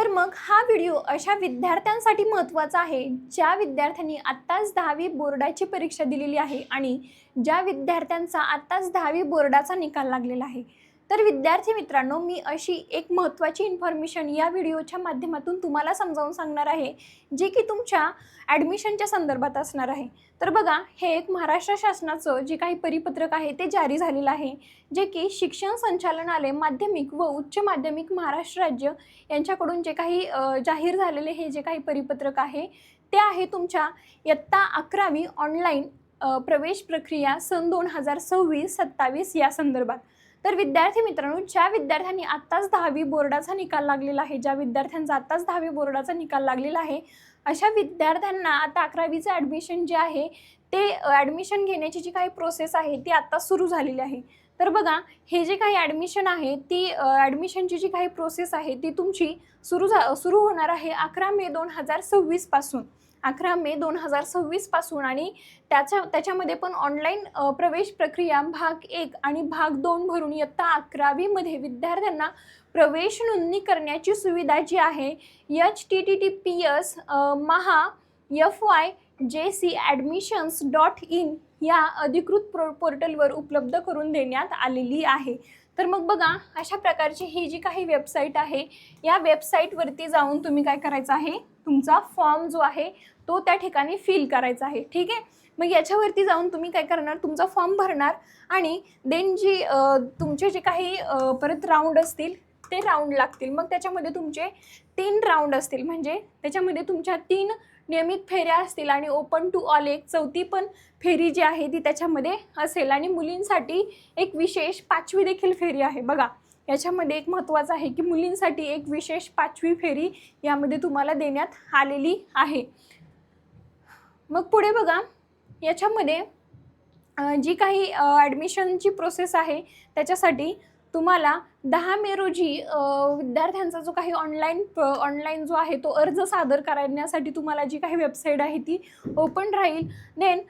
तर मग हा व्हिडिओ अशा विद्यार्थ्यांसाठी महत्त्वाचा आहे ज्या विद्यार्थ्यांनी आत्ताच 10वी बोर्डाची परीक्षा दिलेली आहे आणि ज्या विद्यार्थ्यांचा आत्ताच 10वी बोर्डाचा निकाल लागलेला आहे। तर विद्यार्थी मित्रांनो, मी अशी एक महत्त्वाची इन्फॉर्मेशन या व्हिडिओच्या माध्यमातून तुम्हाला समजावून सांगणार आहे, जे की तुमच्या ॲडमिशनच्या संदर्भात असणार आहे। तर बघा, हे एक महाराष्ट्र शासनाचं जे काही परिपत्रक आहे ते जारी झालेलं आहे, जे की शिक्षण संचालनालय माध्यमिक व उच्च माध्यमिक महाराष्ट्र राज्य यांच्याकडून जे काही जाहीर झालेले हे जे काही परिपत्रक आहे ते आहे तुमच्या इयत्ता 11वी ऑनलाईन प्रवेश प्रक्रिया सन 2026-27 या संदर्भात। तर विद्यार्थी मित्रांनो, ज्या विद्यार्थ्यांनी आत्ताच 10वी बोर्डाचा निकाल लागलेला आहे, ज्या विद्यार्थ्यांचा आत्ताच 10वी बोर्डाचा निकाल लागलेला आहे, अशा विद्यार्थ्यांना आता 11वीचं ॲडमिशन जे आहे ते ॲडमिशन घेण्याची जी काही प्रोसेस आहे ती आत्ता सुरू झालेली आहे। तर बघा, हे जे काही ॲडमिशन आहे ती ॲडमिशनची जी काही प्रोसेस आहे ती तुमची सुरू होणार आहे 11 मे 2026 पासून। 11 मे 2026 पासून आणि त्याच्यामध्ये पण ऑनलाईन प्रवेश प्रक्रिया भाग 1 आणि भाग 2 भरून इयत्ता 11वी मध्ये विद्यार्थ्यांना प्रवेश नोंदणी करण्याची सुविधा जी आहे https mahafyjcadmissions.in या अधिकृत पोर्टलवर उपलब्ध करून देण्यात आलेली आहे। तर मग बघा, अशा प्रकारची ही जी काही वेबसाईट आहे या वेबसाईटवरती जाऊन तुम्ही काय करायचं आहे, तुमचा फॉर्म जो आहे तो त्या ठिकाणी फिल करायचा आहे। ठीक आहे, मग याच्यावरती जाऊन तुम्ही काय करणार, तुमचा फॉर्म भरणार आणि देन जी तुमचे जे काही परत राऊंड असतील ते राऊंड लागतील। मग त्याच्यामध्ये तुमचे 3 राऊंड असतील, म्हणजे त्याच्यामध्ये तुमच्या 3 नियमित फेऱ्या असतील आणि ओपन टू ऑल एक 4थी पण फेरी जी आहे ती त्याच्यामध्ये असेल आणि मुलींसाठी एक विशेष 5वी देखील फेरी आहे। बघा, याच्यामध्ये एक महत्त्वाचं आहे की मुलींसाठी एक विशेष 5वी फेरी यामध्ये तुम्हाला देण्यात आलेली आहे। मग पुढे बघा, याच्यामध्ये जी काही ॲडमिशनची प्रोसेस आहे त्याच्यासाठी तुम्हाला 10 मे रोजी विद्यार्थ्यांचा जो काही ऑनलाईन जो आहे तो अर्ज सादर करण्यासाठी तुम्हाला जी काही वेबसाईट आहे ती ओपन राहील। देन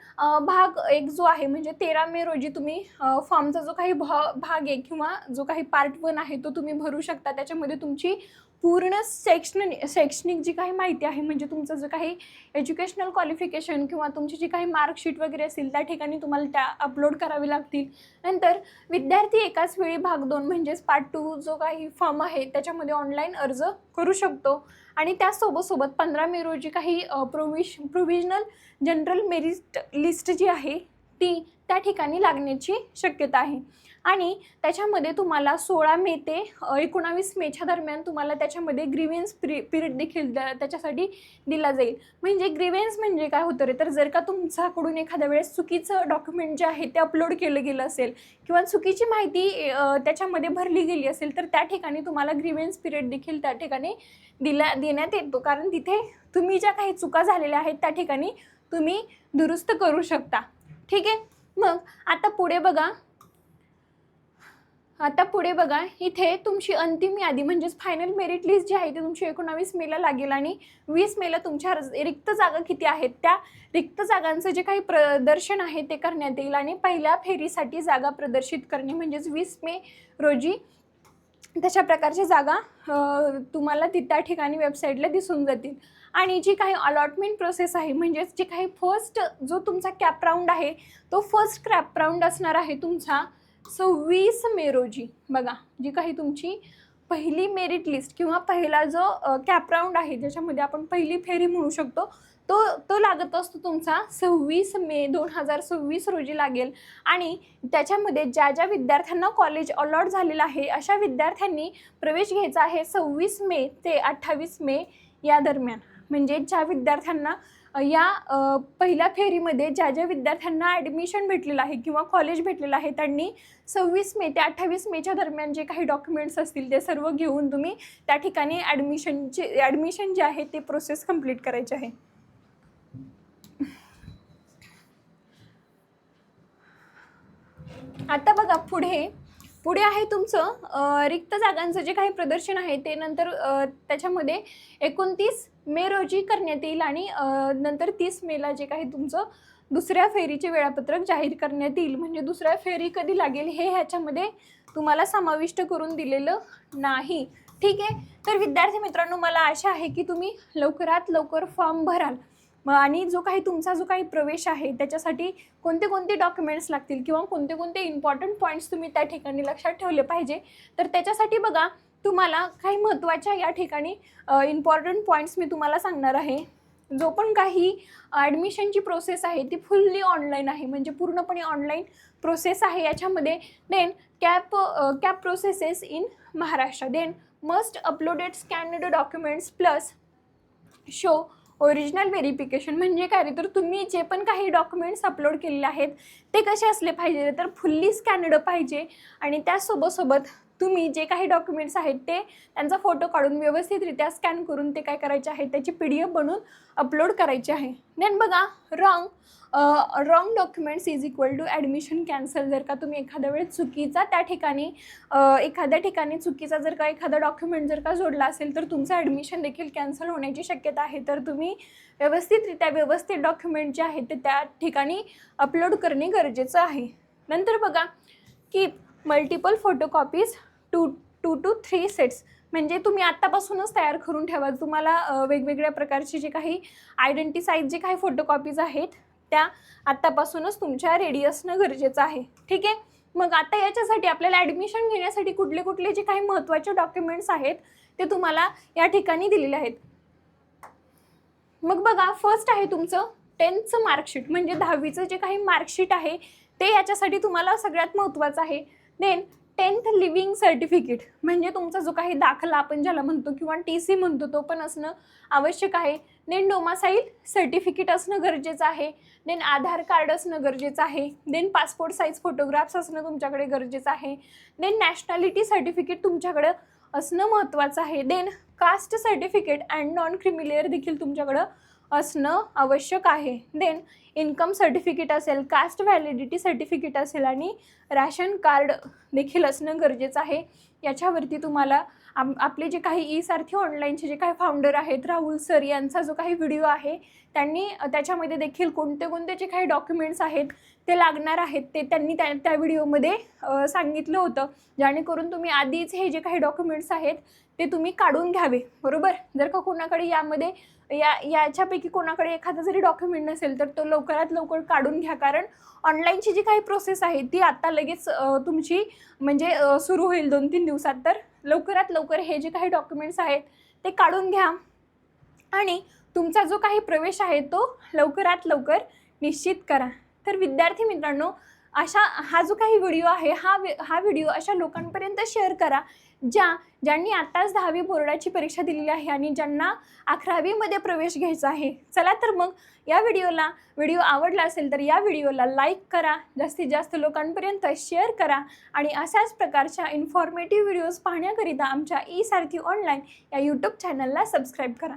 भाग 1 जो आहे म्हणजे 13 मे रोजी तुम्ही फॉर्मचा जो काही भाग 1 किंवा जो काही पार्ट 1 आहे तो तुम्ही भरू शकता। त्याच्यामध्ये तुमची पूर्ण शैक्षणिक जी काही माहिती आहे, म्हणजे तुमचं जे काही एज्युकेशनल क्वालिफिकेशन किंवा तुमची जी काही मार्कशीट वगैरे असेल त्या ठिकाणी तुम्हाला त्या अपलोड करावी लागतील। नंतर विद्यार्थी एकाच वेळी भाग 2 म्हणजेच पार्ट 2 जो काही फॉर्म आहे त्याच्यामध्ये ऑनलाईन अर्ज करू शकतो आणि त्यासोबत 15 मे रोजी काही प्रोव्हिजनल जनरल मेरिट लिस्ट जी आहे ती त्या ठिकाणी लागण्याची शक्यता आहे आणि त्याच्यामध्ये तुम्हाला 16 मे ते 19 मेच्या दरम्यान तुम्हाला त्याच्यामध्ये ग्रीव्हन्स पिरियड देखील त्याच्यासाठी दिला जाईल। म्हणजे ग्रीव्हन्स म्हणजे काय होतं रे, तर जर का तुमच्याकडून एखाद्या वेळेस चुकीचं डॉक्युमेंट जे आहे ते अपलोड केलं गेलं असेल किंवा चुकीची माहिती त्याच्यामध्ये भरली गेली असेल तर त्या ठिकाणी तुम्हाला ग्रीव्हन्स पिरियड देखील त्या ठिकाणी देण्यात येतो, कारण तिथे तुम्ही ज्या काही चुका झालेल्या आहेत त्या ठिकाणी तुम्ही दुरुस्त करू शकता। ठीक आहे, मग आता पुढे बघा, इथे तुमची अंतिम यादी म्हणजेच फायनल मेरिट लिस्ट जी आहे ती तुमची 19 मेला लागेल आणि 20 मेला तुमच्या रिक्त जागा किती आहेत त्या रिक्त जागांचं जे काही प्रदर्शन आहे ते करण्यात येईल आणि पहिल्या फेरीसाठी जागा प्रदर्शित करणे म्हणजेच 20 मे रोजी तशा प्रकारच्या जागा तुम्हाला त्या ठिकाणी वेबसाईटला दिसून जातील। आणि जी काही अलॉटमेंट प्रोसेस आहे म्हणजेच जे काही फर्स्ट जो तुमचा कॅप राऊंड आहे तो फर्स्ट कॅप राऊंड असणार आहे तुमचा 26 मे रोजी। बघा, जी काही तुमची पहिली मेरिट लिस्ट किंवा पहिला जो कॅप राऊंड आहे ज्याच्यामध्ये आपण पहिली फेरी म्हणू शकतो तो लागत असतो तुमचा 26 मे 2026 रोजी लागेल आणि त्याच्यामध्ये ज्या विद्यार्थ्यांना कॉलेज अलॉट झालेलं आहे अशा विद्यार्थ्यांनी प्रवेश घ्यायचा आहे 26 मे ते 28 मे या दरम्यान। म्हणजे ज्या विद्यार्थ्यांना या पहिल्या फेरीमध्ये ज्या विद्यार्थ्यांना ॲडमिशन भेटलेलं आहे किंवा कॉलेज भेटलेलं आहे त्यांनी 26 मे ते 28 मेच्या दरम्यान जे काही डॉक्युमेंट्स असतील ते सर्व घेऊन तुम्ही त्या ठिकाणी ॲडमिशन जे आहे ते प्रोसेस कंप्लीट करायची आहे। आता बघा, पुढे आहे तुमचं रिक्त जागांचं जे काही प्रदर्शन आहे ते नंतर त्याच्यामध्ये 29 मे रोजी करण्यात येईल आणि नंतर 30 मेला जे काही तुमचं दुसऱ्या फेरीचे वेळापत्रक जाहीर करण्यात येईल। म्हणजे दुसऱ्या फेरी कधी लागेल हे ह्याच्यामध्ये तुम्हाला समाविष्ट करून दिलेलं नाही। ठीक आहे. तर विद्यार्थी मित्रांनो, मला आशा आहे की तुम्ही लवकरात लवकर फॉर्म भराल आणि जो काही प्रवेश आहे त्याच्यासाठी कोणते कोणते डॉक्युमेंट्स लागतील किंवा कोणते कोणते इम्पॉर्टंट पॉईंट्स तुम्ही त्या ठिकाणी लक्षात ठेवले पाहिजे. तर त्याच्यासाठी बघा, तुम्हाला काही महत्त्वाच्या या ठिकाणी इम्पॉर्टंट पॉईंट्स मी तुम्हाला सांगणार आहे. जो पण काही ॲडमिशनची प्रोसेस आहे ती फुल्ली ऑनलाईन आहे, म्हणजे पूर्णपणे ऑनलाईन प्रोसेस आहे याच्यामध्ये. Then cap processes in Maharashtra. Then must uploaded scanned documents plus show original verification. म्हणजे काय रे, तर तुम्ही जे पण काही डॉक्युमेंट्स अपलोड केलेले आहेत ते कसे असले पाहिजे, तर फुल्ली स्कॅनड पाहिजे. आणि त्यासोबत तुम्ही जे काही डॉक्युमेंट्स आहेत ते त्यांचा फोटो काढून व्यवस्थितरित्या स्कॅन करून ते काय करायचे आहे, त्याची PDF बनवून अपलोड करायची आहे. देन बघा, wrong documents is equal to admission cancel. जर का तुम्ही एखाद्या वेळेस चुकीचा त्या ठिकाणी एखाद्या ठिकाणी चुकीचा जर का एखादा डॉक्युमेंट जर का जोडला असेल तर तुमचं ॲडमिशन देखील कॅन्सल होण्याची शक्यता आहे. तर तुम्ही व्यवस्थित डॉक्युमेंट जे आहेत ते त्या ठिकाणी अपलोड करणे गरजेचं आहे. नंतर बघा, keep multiple photocopies 2 to 3 sets. म्हणजे तुम्ही आत्तापासूनच तयार करून ठेवा. तुम्हाला वेगवेगळ्या प्रकारचे जे काही आयडेंटिटी साईज जे काही फोटोकॉपीज आहेत त्या आत्तापासूनच तुमच्या रेडी असणं गरजेचं आहे. ठीक आहे. मग आता याच्यासाठी आपल्याला ॲडमिशन घेण्यासाठी कुठले जे काही महत्त्वाचे डॉक्युमेंट्स आहेत ते तुम्हाला या ठिकाणी दिलेले आहेत. मग बघा, फर्स्ट आहे तुमचं 10th मार्कशीट, म्हणजे 10वीचं जे काही मार्कशीट आहे ते याच्यासाठी तुम्हाला सगळ्यात महत्त्वाचं आहे. देन 10th लिव्हिंग सर्टिफिकेट, म्हणजे तुमचा जो काही दाखला आपण ज्याला म्हणतो किंवा TC म्हणतो तो पण असणं आवश्यक आहे. देन डोमासाईल सर्टिफिकेट असणं गरजेचं आहे. देन आधार कार्ड असणं गरजेचं आहे. देन पासपोर्ट साईज फोटोग्राफ्स असणं तुमच्याकडे गरजेचं आहे. देन नॅशनॅलिटी सर्टिफिकेट तुमच्याकडं असणं महत्त्वाचं आहे. Then caste certificate and non creamy layer देखील तुमच्याकडं असणं आवश्यक आहे. देन इन्कम सर्टिफिकेट असेल, कास्ट व्हॅलिडिटी सर्टिफिकेट असेल आणि रॅशन कार्ड देखील असणं गरजेचं आहे. याच्यावरती तुम्हाला आपले जे काही ई-सारथी ऑनलाईनचे जे काही फाउंडर आहेत राहुल सर, यांचा जो काही व्हिडिओ आहे त्यांनी त्याच्यामध्ये देखील कोणते जे काही डॉक्युमेंट्स आहेत ते लागणार आहेत ते त्यांनी त्या व्हिडिओमध्ये सांगितलं होतं, जेणेकरून तुम्ही आधीच हे जे काही डॉक्युमेंट्स आहेत ते तुम्ही काढून घ्यावे. बरोबर. जर का कोणाकडे यामध्ये याच्यापैकी कोणाकडे एखादा जरी डॉक्युमेंट नसेल तर तो लवकरात लवकर काढून घ्या, कारण ऑनलाईनची जी काही प्रोसेस आहे ती आत्ता लगेच तुमची म्हणजे सुरू होईल 2-3 दिवसात. तर लवकरात लवकर हे जे काही डॉक्युमेंट्स आहेत ते काढून घ्या आणि तुमचा जो काही प्रवेश आहे तो लवकरात लवकर निश्चित करा. तर विद्यार्थी मित्रांनो, हा जो काही व्हिडिओ आहे हा व्हिडिओ अशा लोकांपर्यंत शेअर करा ज्यांनी आत्ताच 10वी बोर्डाची परीक्षा दिलेली आहे आणि ज्यांना 11वीमध्ये प्रवेश घ्यायचा आहे. चला तर मग या व्हिडिओ आवडला असेल तर या व्हिडिओला लाईक करा, जास्तीत जास्त लोकांपर्यंत शेअर करा आणि अशाच प्रकारच्या इन्फॉर्मेटिव्ह व्हिडिओज पाहण्याकरिता आमच्या ई-सारथी ऑनलाईन या YouTube चॅनलला सबस्क्राईब करा.